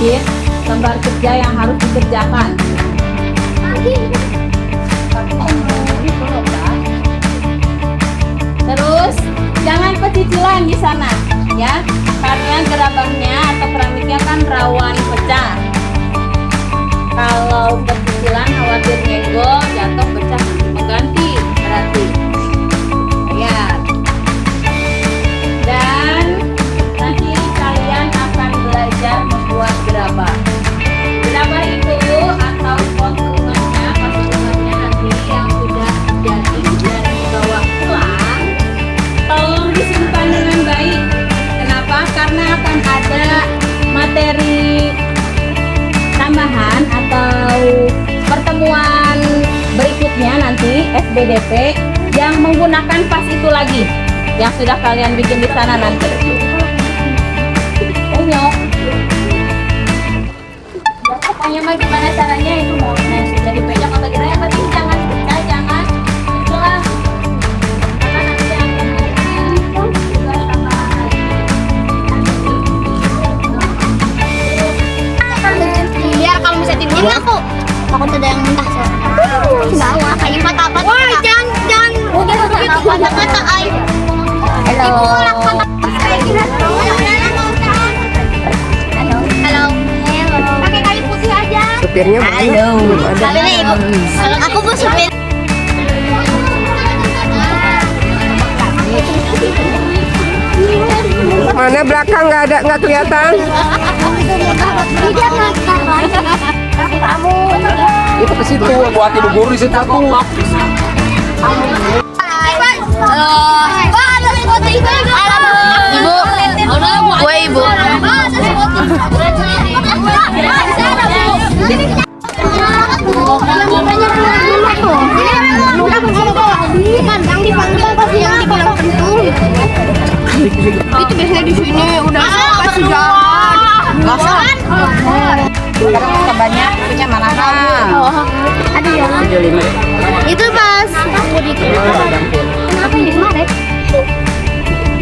sedikit lembar kerja yang harus dikerjakan. Terus jangan pecicilan di sana ya, karena gerabahnya atau keramiknya kan rawan pecah. Kalau pecicilan khawatir nyenggol, jatuh, pecah, mengganti berarti. Lihat. Dan nanti kalian akan belajar membuat gerabah. Gerabah itu atau konstruksinya, nanti yang sudah jadi dan dibawa pulang, tolong disimpan dengan baik. Kenapa? Karena akan ada materi tambahan atau pertemuan berikutnya nanti SBDP yang menggunakan pas itu lagi yang sudah kalian bikin di sana nanti. Ayo. Pokoknya mah gimana caranya itu mau sudah dipegang atau gimana, yang penting jangan pecah, jangan itulah, karena nanti akan juga tambahan. Biar kalau bisa tidur aku takut ada yang muntah. Enggak, kayak mata-mata. Wah, jangan udah begitu kata-kata ai. Ibu orang kata kayak gitu. Halo. Pakai kayu putih aja. Supirnya belum ada. Ini Ibu. Aku bu supir. Mana belakang nggak kelihatan? Itu ke situ buat ibu guru di situ aku. Halo. Ibu. Gue ibu. Yang dipanggil pasti yang dibilang pentung. Itu biasanya di sini udah kasih jalan. Gasan. Sekarang banyak punya mana? Ada ya. Itu pas. Kenapa di kemarin?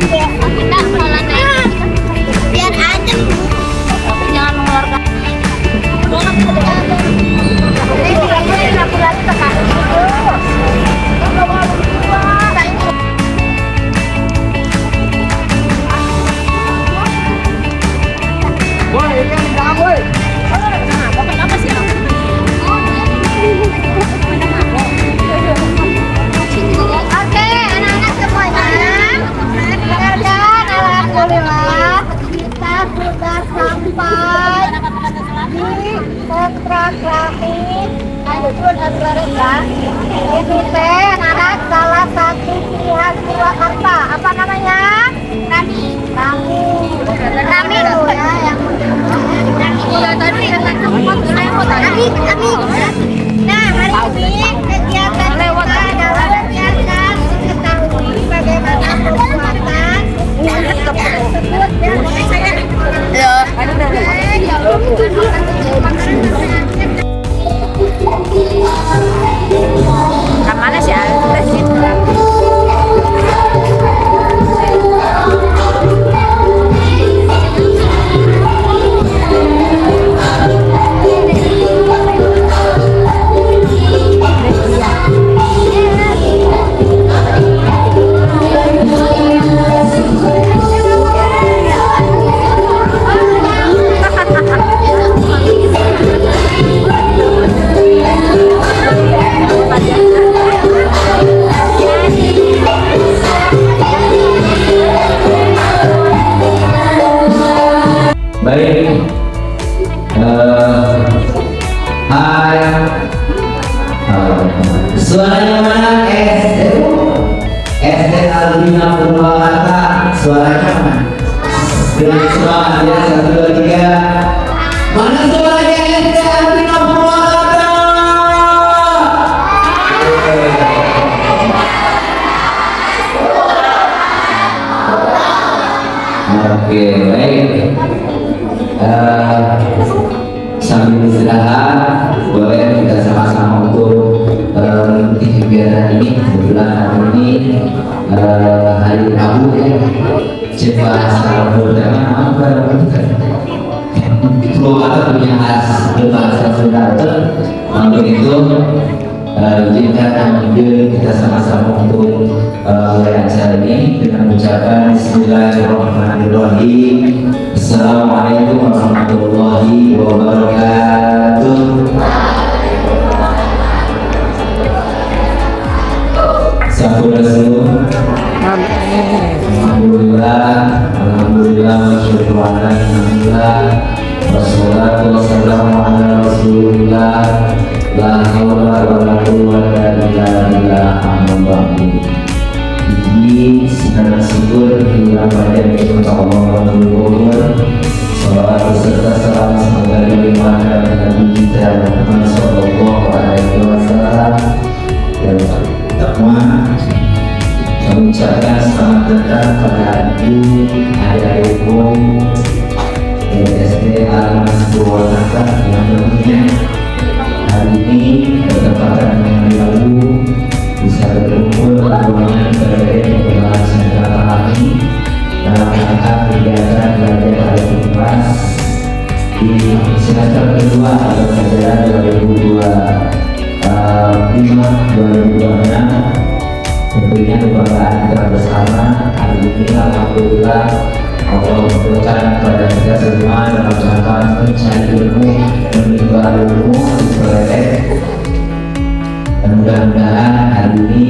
Kita malah naik. Biar aja. Jangan mengeluarkan. Oke, anak-anak semuanya, dengarkan, alhamdulillah kita sudah sampai di sentra grafis Aduh ya. Ini teh anak salah satu pihak Purwakarta. Apa namanya? Rami. Rami tuh ya yang udah tadi Rami. Nah, hari ini kegiatan kita adalah menyiapkan mengetahui bagaimana pembuatan tersebut ya. Kemana sih? Baik, hai, suaranya mana? SD Albina Purwakarta, suaranya mana? Dengan semangat ya, 1, 2, 3. Mana suaranya SD Albina Purwakarta? Oke, baik. Sambil istirahat, boleh kita sama-sama untuk mengikuti kegiatan ini. Kebetulan hari ini hari Rabu ya, cepat salam berjamaah. 10 kata punya khas bahasa Sunda. Untuk itu izinkan ambil kita sama-sama untuk mulai acara ini dengan ucapan Bismillahirrahmanirrahim. Assalamualaikum warahmatullahi wabarakatuh. Sampurasun. Alhamdulillah, alhamdulillah, wassalatu wassalamu ala rasulillah, la haula wala quwwata illa billah, amma ba'du. Ini segala syukur kita pada Allah Subhanahu. Salawat serta salam semoga dilimpahkan Nabi kita Muhammad sallallahu alaihi wasallam. Yang pertama, kami ucapkan selamat datang pada ibu, ayah ibu, SD Al-Mas Purwakarta yang tentunya hari ini bertepatan dengan Rabu bisa berkumpul ruangan berbagai pembahasan kami dalam rangka kegiatan belajar pada kelas di semester kedua atau pelajaran 2025-2026. Tentunya kebanggaan kita bersama hari ini alhamdulillah Allah memberikan kepada kita semua dalam rangka mencari ilmu, menimba ilmu, diperoleh. Dan mudah-mudahan hari ini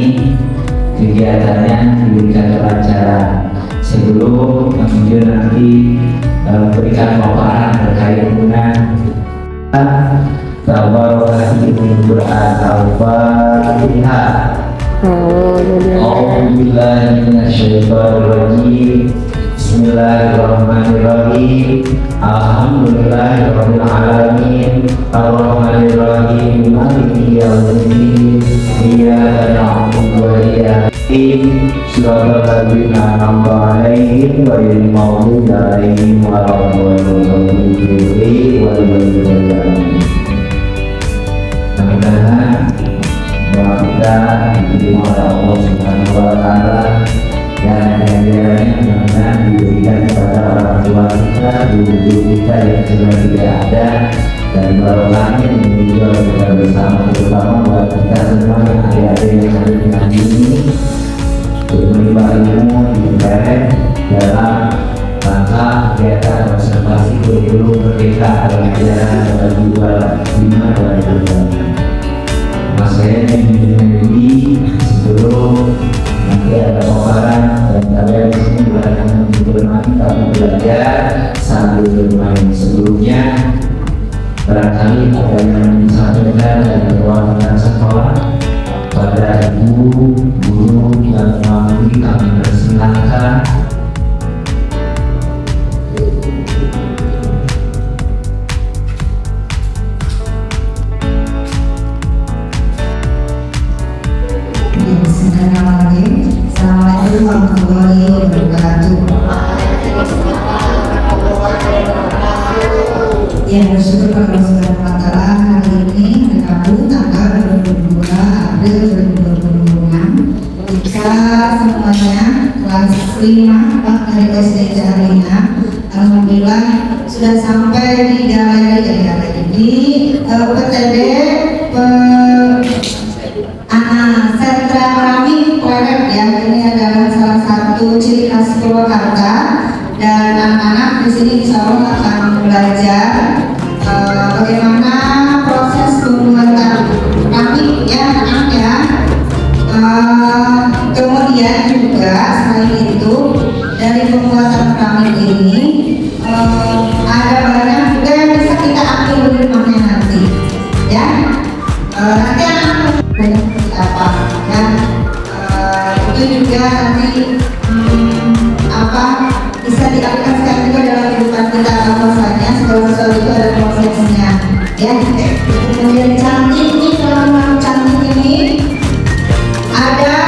kegiatannya diberikan kelancaran sebelum menuju nanti memberikan paparan terkait dengan Tabarokahil Quran Al-Fatihah. A'udzubillahi minasyaitonirrajim. Bismillahirrahmanirrahim. Alhamdulillahirabbil alamin. Arrahmanirrahim. Maliki yaumiddin. Iyyaka na'budu wa iyyaka nasta'in. Shiratal ladzina an'amta 'alaihim ghairil maghdubi 'alaihim waladdallin. Mudah-mudahan bahwa kita diterima oleh Allah Subhanahu wa Ta'ala dan ganjarannya mudah-mudahan diberikan kepada orang tua kita, guru kita yang sudah tidak ada, dan barokahnya meninggal kita bersama, terutama buat kita semua yang adik-adik yang ada di ngaji ini untuk menimba ilmu diperoleh dalam rangka kegiatan konservasi kurikulum merdeka pelajaran 2025-2026. Saya ini sebelum nanti ada paparan dan kalian di sini bukan hanya bermain tapi belajar sambil bermain. Sebelumnya barangkali ada yang disampaikan dari perwakilan sekolah pada ibu guru yang mampu kami persilahkan. Assalamualaikum warahmatullahi wabarakatuh. Yang bersyukur kepada Allah Subhanahu wa Ta'ala, hari ini hari Rabu tanggal 22 April 2026 kita semuanya kelas 5 dari SD Jaringa alhamdulillah sudah sampai di galeri di PTD sentra kami Planet ya. Ini adalah salah satu ciri khas Purwakarta dan anak-anak di sini insya Allah akan belajar bagaimana proses pembuatan kami ya anak-anak ya. Kemudian juga selain itu dari pembuatan kami ini ada banyak juga yang bisa kita ambil di rumahnya nanti ya. Nanti anak-anak apa ya itu juga nanti bisa diaplikasikan juga dalam kehidupan kita bahwasanya segala sesuatu itu ada prosesnya ya. Kemudian cantik ini kalau cantik ini ada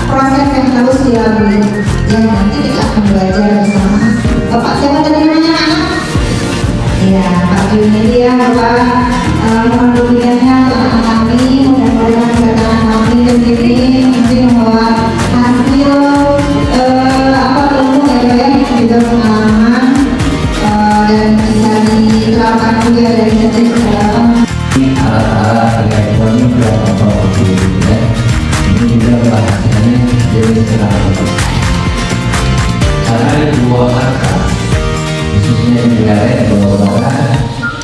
proses yang harus dilalui ya. Nanti kita akan belajar bersama. Bapak siapa tadi namanya anak? Ya Pak Yuni ya Bapak. Mohon dukungannya untuk kami, mudah-mudahan kedatangan kami ke sini mungkin membawa hasil ilmu ya juga pengalaman dan bisa diterapkan juga dari Menteri Perdagangan. Alat-alat elektronik dan otomotif ya. Ini juga bahasanya jenis kendaraan. Karena di dua kata khususnya di wilayah Jawa Barat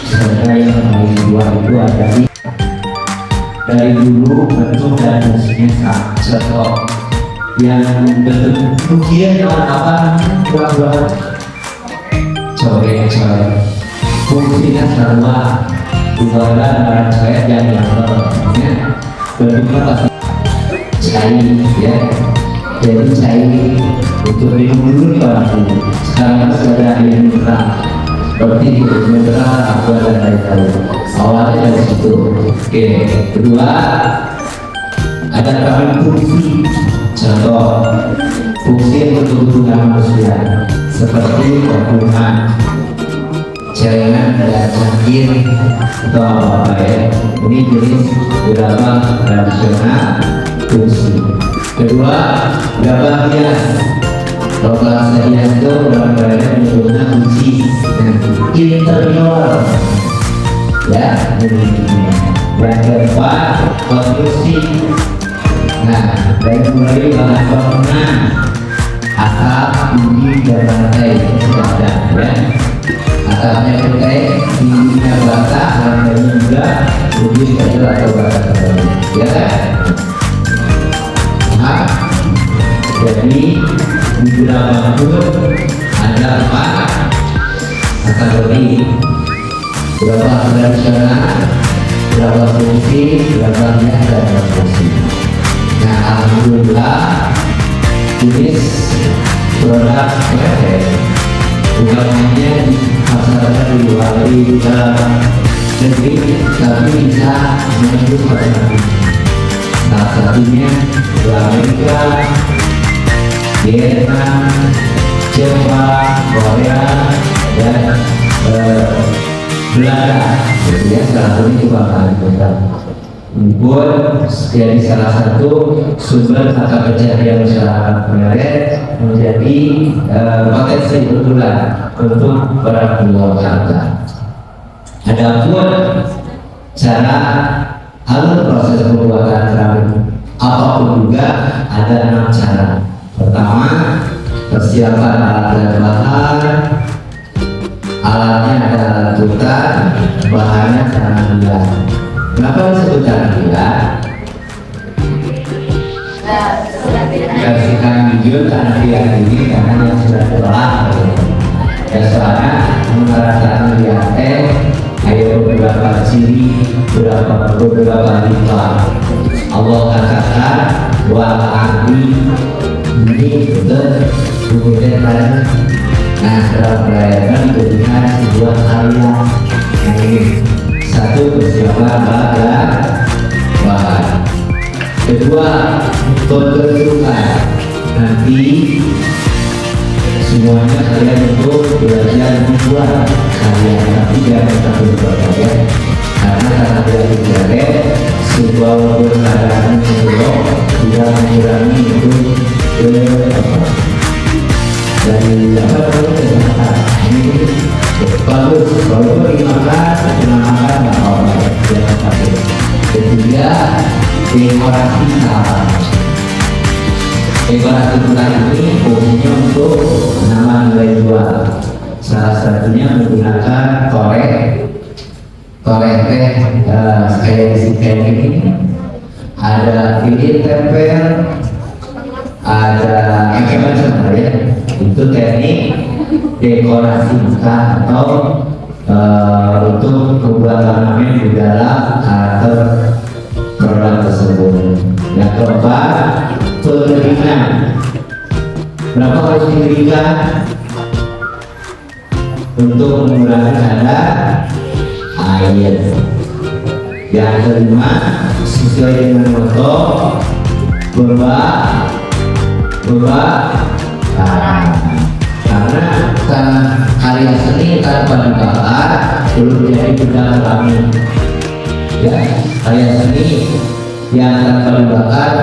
serta yang paling dua itu ada dari dulu bentuk dan fungsinya contoh yang bentuk ujian apa buat coret-coret fungsinya sama bukan barang coret yang bentuknya pasti cair ya, jadi cair untuk minum dulu nih orang ini. Sekarang sudah ada air mineral, berarti mineral aku ada dari tahu awalnya dari situ. Oke, kedua ada kami fungsi, contoh fungsi untuk tubuh manusia seperti pembunuhan, jaringan dan cangkir atau apa ya. Ini jenis gerabah tradisional fungsi. Kedua, gerabah hias. Kalau bahasa hias itu gerabahnya menggunakan fungsi interior. Ya, ini. Yang keempat, konstruksi. Nah, dari mulai bahan bangunan, atap, dinding, dan lantai sudah ada, ya. Atapnya lantai, dindingnya bata, lantainya juga dinding kecil atau bata terlalu, ya kan? Nah, jadi di gerabah itu ada 4 kategori: gerabah tradisional, gerabah fungsi, gerabah hias, dan konstruksi. Nah, alhamdulillah jenis produk bukan hanya di masyarakat di luar negeri, tapi bisa menembus pasar. Salah satunya di Amerika, Vietnam, Jepang, Korea, dan Belanda. Jadi ya, salah satunya juga akan kita pun jadi salah satu sumber mata pencaharian masyarakat Melet, menjadi potensi kebetulan untuk para keluarga. Adapun cara alur proses pembuatan keramik apapun juga ada 6 cara. Pertama, persiapan alat dan bahan. Alatnya ada alat putar, bahannya tanah liat. Kenapa disebut tanah liat? Kasihkan video tanah liat ini karena yang sudah telah ya, soalnya mengarah tanah liat ayo beberapa ciri, beberapa lipat. Allah katakan wa ardi ini betul kemudian. Nah, setelah merayakan diberikan sebuah karya. Ini satu, persiapan bahan. Kedua, pembentukan. Nanti semuanya kalian untuk belajar membuat karya, tapi jangan takut berkarya, karena karena belajar sebuah keadaan yang tidak mengurangi itu dari apa namanya ini bagus. Kalau dimakan nggak apa-apa, jangan takut. Ketiga, dekorasi taman. Dekorasi taman ini fungsinya untuk menambah nilai jual. Salah satunya menggunakan korek kayak ini. Ada lilin tempel, ada macam-macam ya. Itu teknik dekorasi muka atau untuk membuat ornamen di dalam atau produk tersebut. Yang keempat, pengeringan. Berapa harus diberikan untuk mengurangi kadar air. Yang kelima, sesuai dengan moto berubah karena karya seni tanpa dibakar belum jadi benda keramik. Ya, karya seni yang tanpa dibakar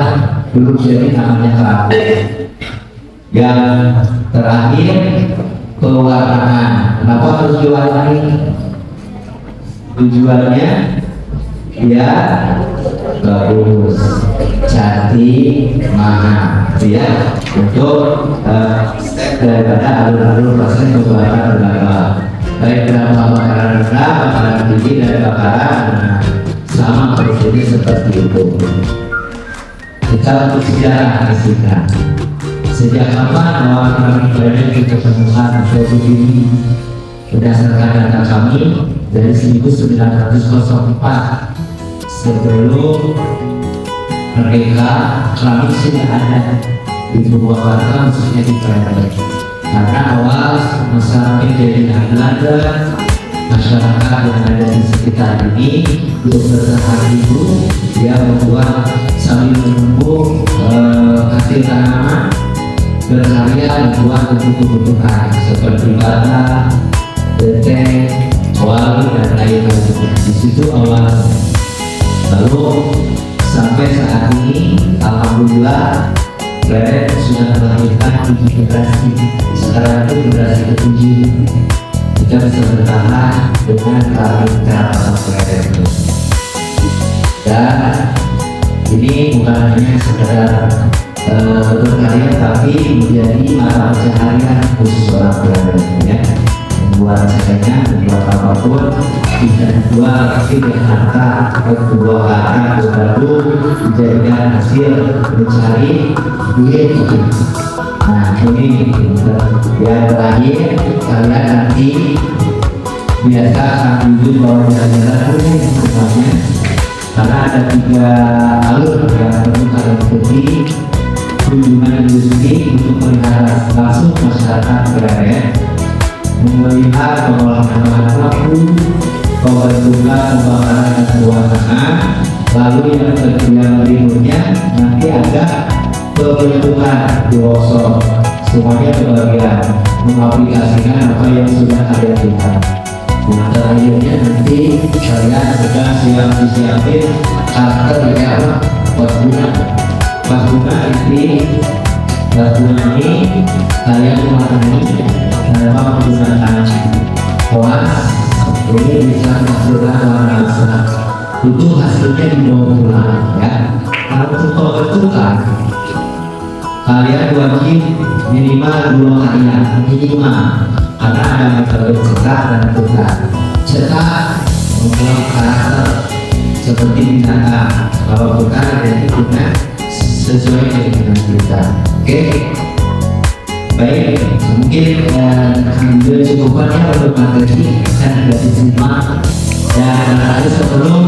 belum jadi namanya keramik. Yang terakhir, pewarnaan. Kenapa harus diwarnai? tujuannya ya bagus, cantik, mahal, ya untuk step daripada alur-alur proses pembuatan berlaba, baik dalam pembakaran rendah, bakaran tinggi, dan bakaran menengah. Selama prosedur seperti itu. Secara sejarah singkat, sejak kapan awal kami planet ditemukan produk ini? Berdasarkan data kami dari 1904 sebelum mereka kami sudah ada di Purwakarta, khususnya di Planet. Karena awal masa penjajahan Belanda, masyarakat yang ada di sekitar ini belum bertahan hidup, dia membuat sambil menunggu hasil tanaman, berkarya membuat untuk kebutuhan seperti bata, beteng, wali, dan lain-lain. Di situ awal. Lalu sampai saat ini, alhamdulillah, Planet sudah melahirkan 7 generasi. Sekarang itu generasi ke-7. Kita bisa bertahan dengan cara Planet. Dan ini bukan hanya sekedar berkarya, tapi menjadi mata pencaharian khusus orang Planet, ya. Membuat caranya, membuat apapun bisa dijual, tapi dengan angka kedua kata baru dijadikan hasil mencari duit. Nah ini yang terakhir, kalian nanti biasa akan jujur bahwa jalan-jalan dulu semuanya, karena ada 3 alur yang perlu kalian ikuti. Kunjungan industri untuk melihat langsung masyarakat Planet, melihat pengolahan bahan baku, pembentukan pembakaran dan pewarnaan. Lalu yang berikutnya nanti ada pembentukan di workshop. Semuanya kebagian mengaplikasikan apa yang sudah kalian lihat. Nah terakhirnya nanti kalian sudah siapin karakter ya, pas bunga ini kalian mewarnai tanpa menggunakan kuas. Ini bisa menghasilkan warna asal. Itu hasilnya dibawa pulang, ya. Kalau untuk pembentukan, kalian wajib minimal 2 karya, minimal, karena ada metode cetak dan tukar. Cetak membuat karakter seperti binatang, kalau tukar jadi punya sesuai dengan kita. Oke. Baik, mungkin video cukupannya untuk materi dan tidak disimak. Dan barangkali sebelum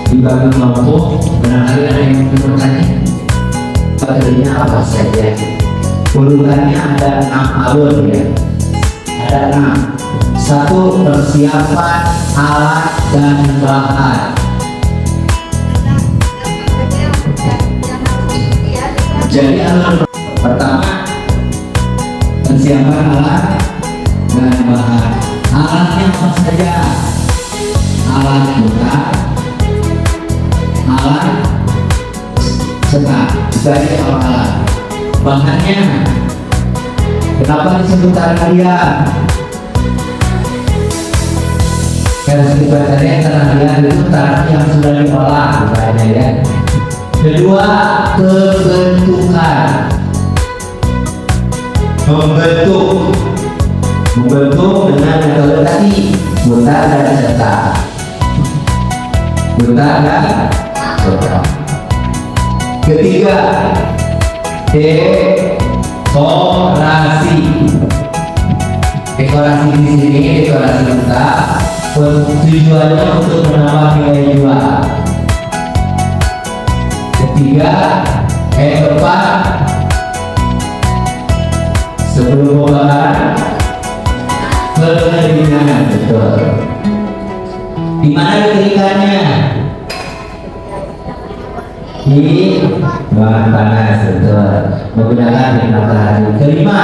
dibagi kelompok, barangkali ada yang bertanya materinya apa saja. Urutannya ada 6 alur, ya. Ada 6. 1. Persiapan alat dan bahan. Jadi alur pertama, persiapan alat dan bahan. Alatnya apa saja? Alat buka, alat cetak, dari alat. Bahannya, kenapa disebut tanaman? Karena sekitar tanaman itu tanaman yang sudah diolah, bukannya, ya. Kedua, kebentukan. Membentuk dengan metode tadi, buta dan cetak. Buta dan cetak. Ketiga, dekorasi. Dekorasi di sini, dekorasi buta, tujuannya untuk menambah nilai jual. Ketiga, keempat, sebelum pembakaran, pengeringan. Betul. Di mana keringannya? Di bahan panas. Betul. Menggunakan matahari. Kelima,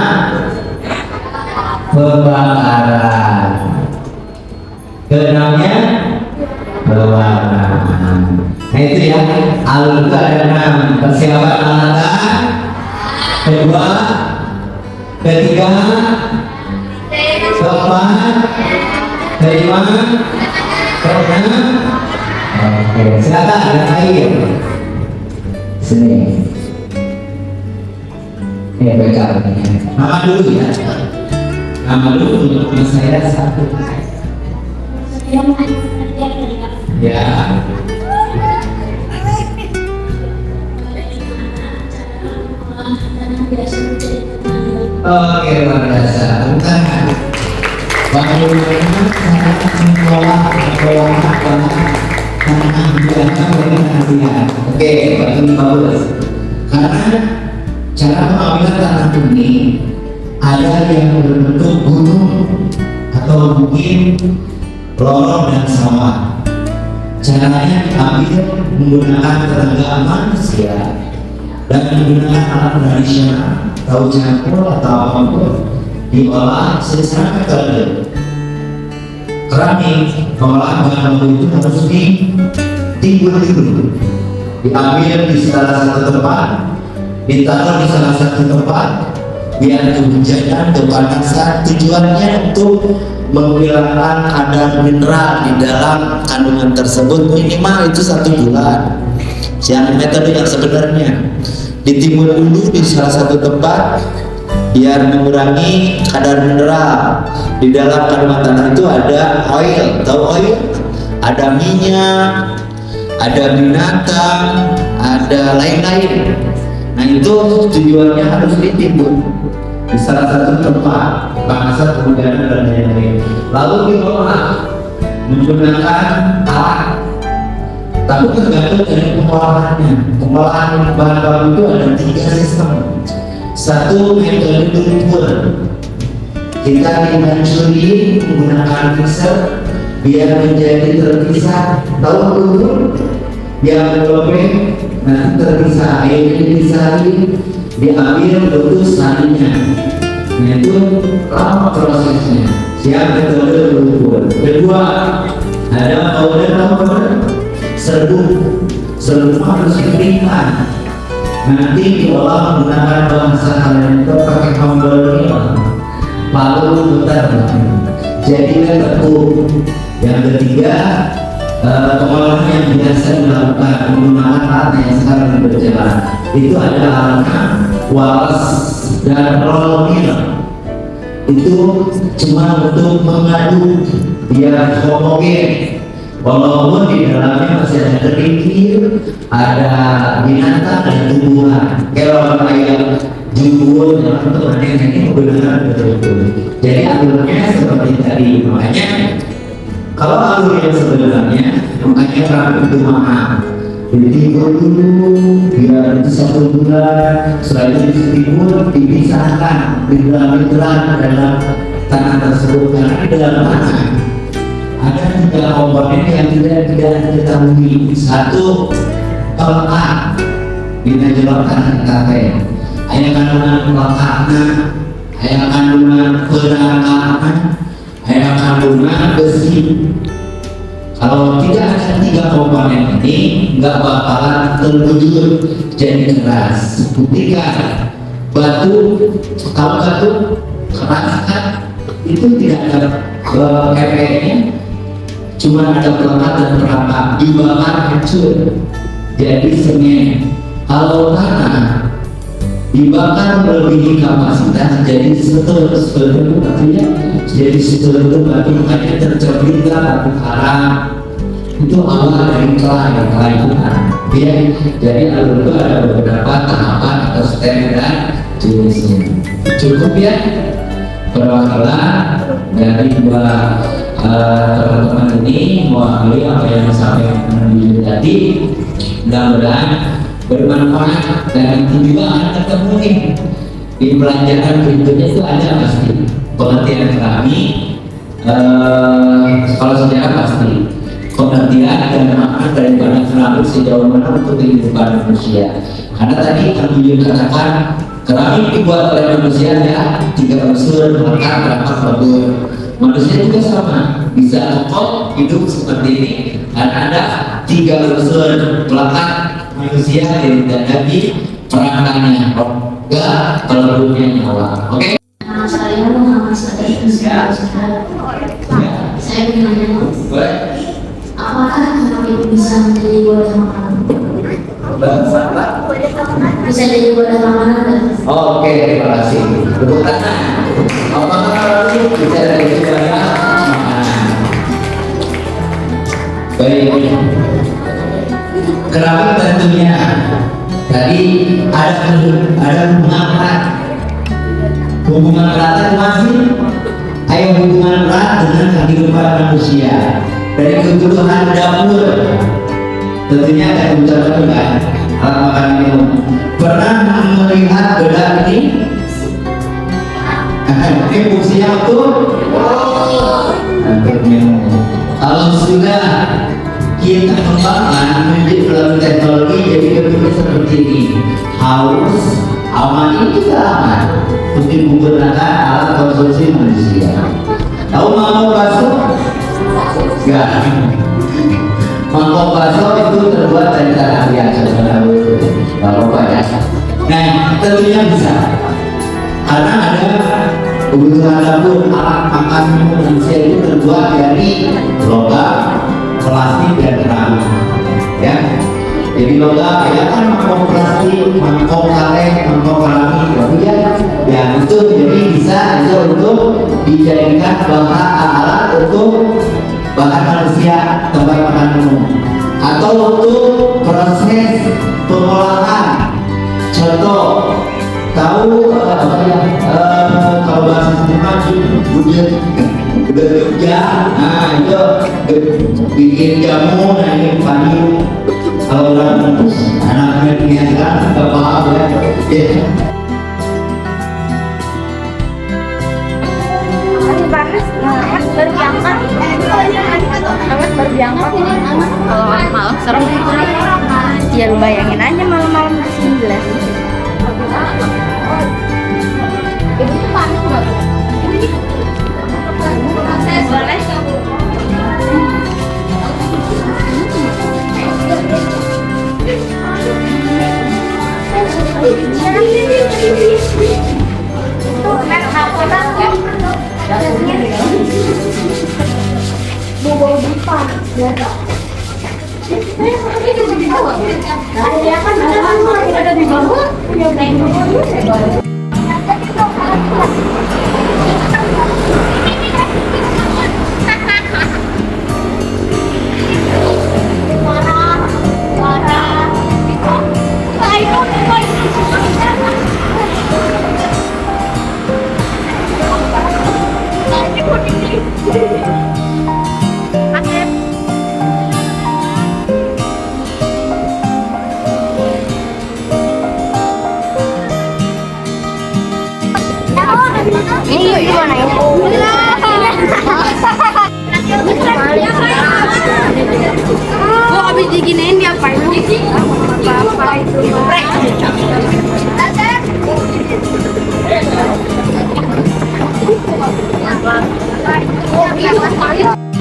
pembakaran. Keenamnya, pewarnaan. Nah itu ya, alur itu ada 6. Persiapan alatan. Kedua, ketiga, keempat, kelima, Pernah? Oke, silakan yang lain. Sini. Pegang. Nama dulu ya. Nama dulu untuk saya satu. Ya. Oke, luar biasa. Bukan. Bagaimana cara mengelola tanah biasa. Oke, ini bagus. Karena cara pengambilan tanah ini ada yang berbentuk gunung atau mungkin lorong dan sawah. Caranya diambil menggunakan tenaga manusia dan menggunakan alat tradisional, tahu campur atau apapun, diolah secara kekeluargaan. Keramik pengolahan bahan baku itu harus ditimbun dulu, diambil di salah satu tempat, ditaruh di salah satu tempat, biar kehujanan, kepanasan, tujuannya untuk menghilangkan kadar mineral di dalam kandungan tersebut minimal itu 1 bulan. Yang metode yang sebenarnya ditimbun dulu di salah satu tempat biar mengurangi kadar mineral. Di dalam kandungan tanah itu ada oil, tahu oil? Ada minyak, ada binatang, ada lain-lain. Nah itu tujuannya harus ditimbun di salah satu tempat, bangsa kemudian dan lain-lain. Lalu diolah menggunakan alat. Tapi tergantung dari pengolahannya. Pengolahan bahan baku itu ada 3 sistem. Satu metode lumpur. Kita dihancuri menggunakan mixer biar menjadi terpisah. Tahu lumpur? Yang lobeng nanti terpisah, airnya dipisahin, diambil bentuk sarinya. Nah itu lama prosesnya. Siap metode lumpur. Kedua, ada powder. Serbu harus dikeringkan. Nanti diolah menggunakan bahasa kalian itu pakai powder lalu putar jadi tepung. Yang ketiga, pengolahan yang biasa dilakukan menggunakan alat yang sekarang berjalan itu ada alatnya walas dan roll mill. Itu cuma untuk mengaduk biar homogen. Walaupun di dalamnya masih ada kerikil, ada binatang dan tumbuhan. Kalau kayak jumbo dan teman-teman ini benar betul. Jadi alurnya seperti tadi, makanya kalau alur yang sebenarnya, makanya rapi itu mahal. Ditimbun dulu, biar itu 1 bulan. Setelah itu ditimbun, dipisahkan, dibelah-belah dalam tanah tersebut. Karena di dalam tanah ada 3 komponen yang tidak diketahui. Satu, pelekat. Bina jelokan kafe. Ayah kandungan pelekatnya, ayah kandungan perangkatnya, ayah kandungan besi. Kalau tidak ada 3 komponen ini, nggak bakalan terwujud jadi keras. Buktikan batu, kalau batu keras kan itu tidak ada kepeknya. Cuma ada pelekat dan perangkat, dibakar hancur jadi semen. Kalau tanah dibakar melebihi kapasitas jadi setel itu artinya jadi setel itu batu makanya tercebur batu haram. Itu awal dari kelainan ya. Jadi alur itu ada beberapa tahapan atau step dan jenisnya. Cukup ya perwakilan dari 2 teman-teman ini mewakili apa yang disampaikan tadi. Mudah-mudahan bermanfaat dan nanti juga akan ketemu nih di pelajaran berikutnya itu ada pasti pengertian kami kalau sejarah pasti pengertian dan makna daripada keramik sejauh mana untuk kehidupan manusia. Karena tadi kami juga katakan keramik dibuat oleh manusia ya 3 unsur melekat berapa kabur. Manusia juga sama, bisa kokoh hidup seperti ini dan ada 3 unsur melekat manusia yang dihadapi perangkatnya roga pelebutnya nyawa. Oke? Saya Muhammad Sadar. Saya bertanya. Boleh? apakah anak itu bisa menjadi wadah makanan? Bisa jadi wadah makanan nggak? Oke, terima kasih. Tepuk tangan. Apakah bisa dari sejarah makanan? Baik. Keramik tentunya. Tadi ada hubungan erat. Hubungan erat masih. Ayo hubungan erat dengan kehidupan manusia. Dari kebutuhan dapur. Tentunya ada kebutuhan juga. Alat makan minum. Pernah melihat bedak ini? Ini fungsinya untuk minum. Kalau sudah kita kembangkan menjadi melalui teknologi, jadi bentuknya seperti ini. Haus, aman, ini juga aman untuk menggunakan alat konsumsi manusia. Tahu mangkok bakso? Enggak. Mangkok bakso itu terbuat dari tanah liat sebenarnya. Bapak ya. Nah, tentunya bisa. Karena ada kebutuhan dapur, alat makan minum manusia itu terbuat dari logam, plastik dan keramik. Ya. Jadi logam ya kan mangkok plastik, mangkok kaleng, mangkok keramik, kemudian ya itu jadi bisa itu untuk dijadikan bahan alat untuk bahan manusia tempat makan minum atau untuk proses pengolahan. Contoh tahu apa ya kalau bahasa maju bekerja, nah itu bikin jamu, nah ini padi. Kalau orang anaknya niatkan nggak paham ya. Baru diangkat. Baru diangkat. Kalau malam serem. Ya lu bayangin aja malam-malam di 9. Ibu tuh panik nggak? Boleh. Ini gimana ini? Gua habis diginiin dia apa itu? Apa itu?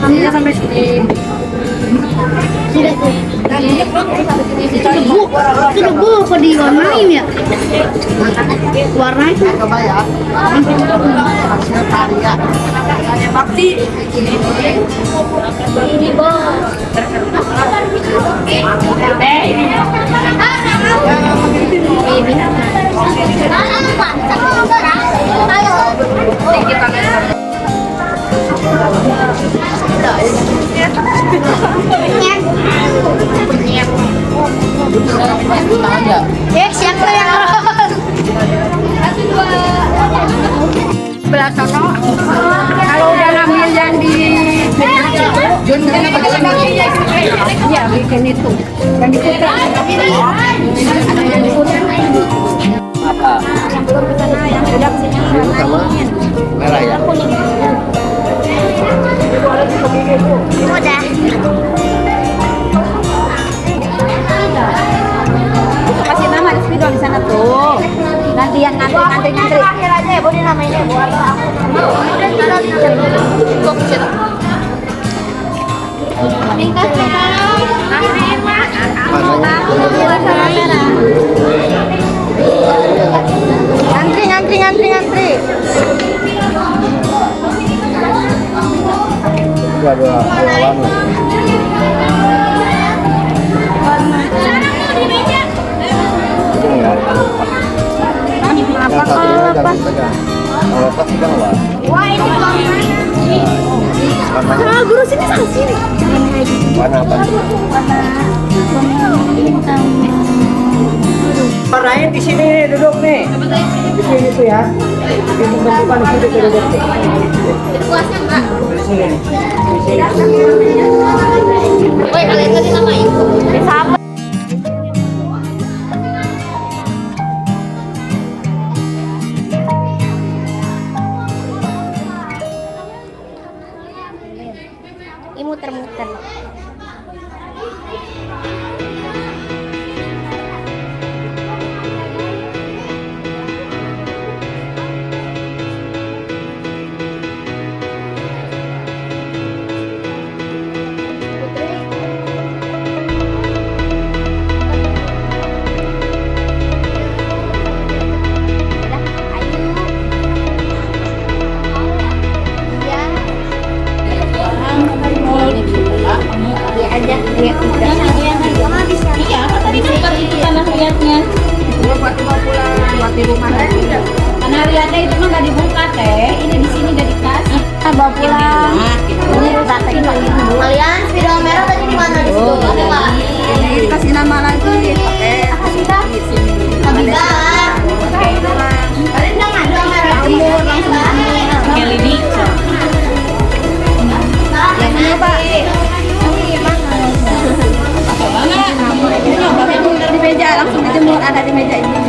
Ini sampai sini. Itu debu apa diwarnain ya? Warna itu bakti ini siapa yang belah sono kalau udah ngambil yang di Jun ya bikin itu yang diputar yang diputar Apa? yang belum kesana yang sudah kesini Sama merah ya. udah kasih nama di video di sana tuh gantian ngantri terakhir aja ya boleh namanya buat ngantri Dua lama. Warnain di sini duduk nih. Di sini tuh ya. Di depan di situ duduk nih. Puasnya enggak? Di sini nih. Di sini. Woi, kalian tadi sama ibu. Sabar. Ini muter-muter. Iya, tadi sempat itu tanah liatnya. Tanah liatnya itu mah nggak dibuka teh. Ini di sini nggak dikasih. Bawa pulang. Ini praktek kalian video merah tadi di mana di situ? Ada nggak? Kasih nama lagi. Habibah. Kalian udah ngadu merah jemur langsung Kelly. Di meja langsung dijemur, ada di meja ini.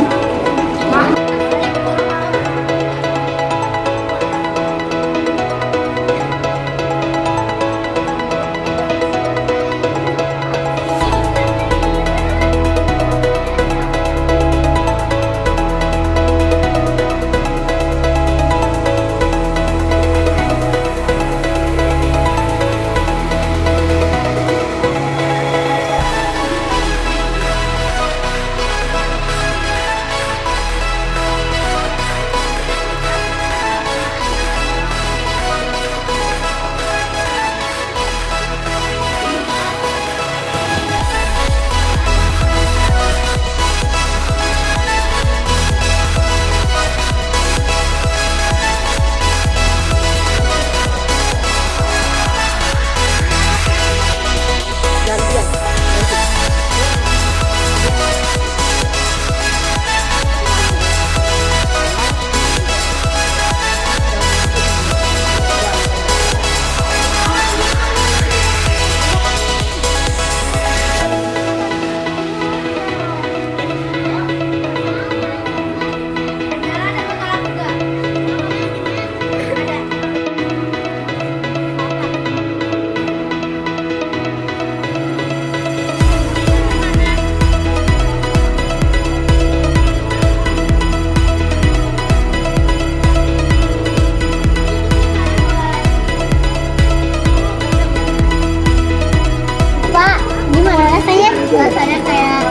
Rasanya kayak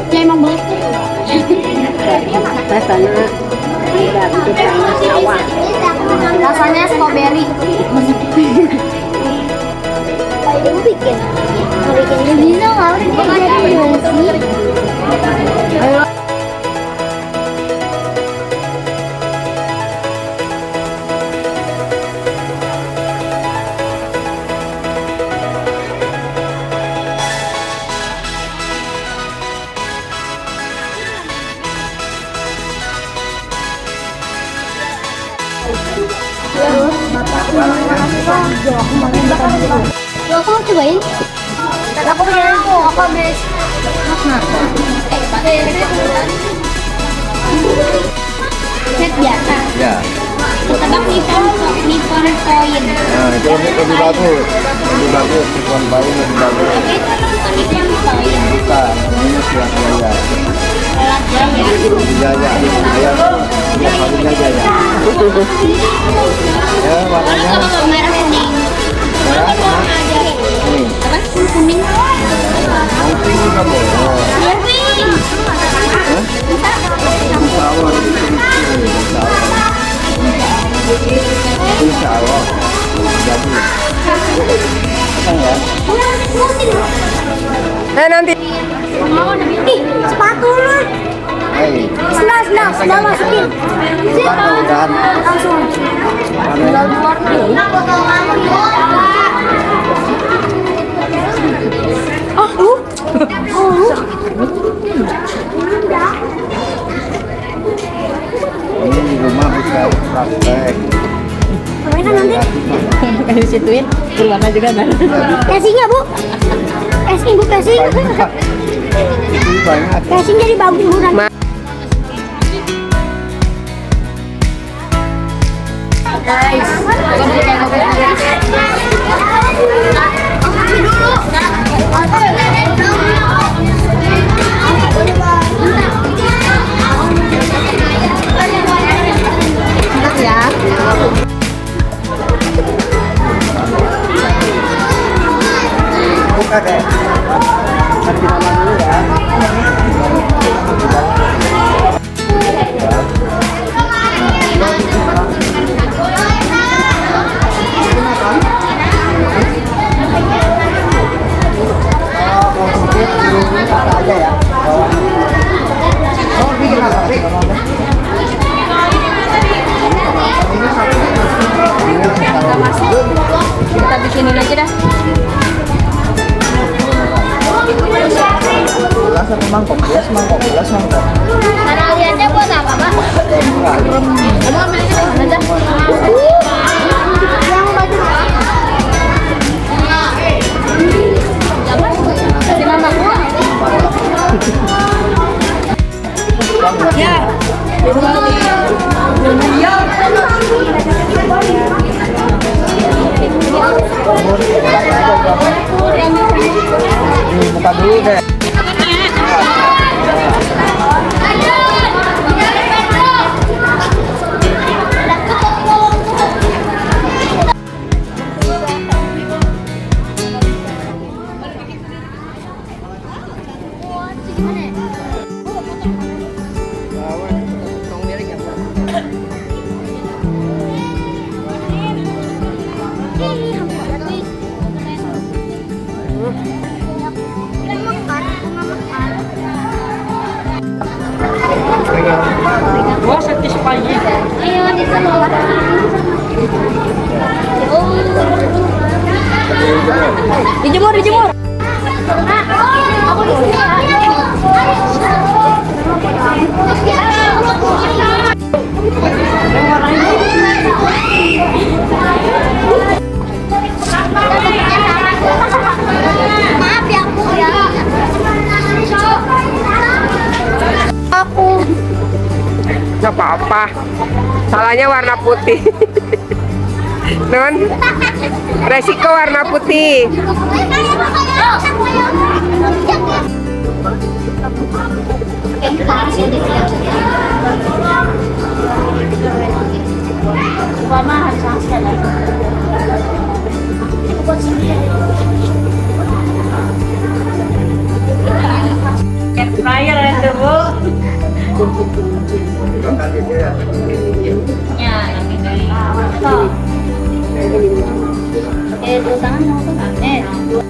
ya emang banget. Rasanya tidak itu sama sawah. Rasanya strawberry. Ibu bikin bisa nggak udah gimana sih? Aku mau cobain. Aku punya aku habis. Set biasa. Ya. Tebak nippon koin. Nah, itu lebih bagus. Lebih bagus. Nippon bayi lebih bagus. Tapi itu bukan nippon koin. Bukan, ini sudah jaya. Alat jaya. Jaya. Jaya. Ya, paling jaya. Ya, warnanya Kalau merah kuning. merah. Ini. Apa kuning? Pink juga boleh. Pink. Insya Allah. Insya Allah. Jadi. Ya. Nanti. Ih, sepatu lu. Hei. Sudah masukin. Udah. Langsung. Nah, botol kamu Disituin berwarna juga kan. Casing ya bu? Casing bu, casing. Casing jadi bagus bu nanti. Guys, Buka deh. Mari kita makan dulu ya. Oh, mau sedikit ini kata aja ya. Oh, bikin apa? kita bikinin aja dah. Gelas apa mangkok? Gelas mangkok. Kaliannya buat apa pak? Kamu ambil aja mana dah? Kasih mama gua. Ya. Buka dulu deh. Wah, satisfying. Ayo di sana. Dijemur. Aku di Maaf ya Bu ya. Aku Gak apa-apa. Salahnya warna putih. Non, resiko warna putih. Air fryer itu bu. Ya, nanti dari. Tangan mau tuh.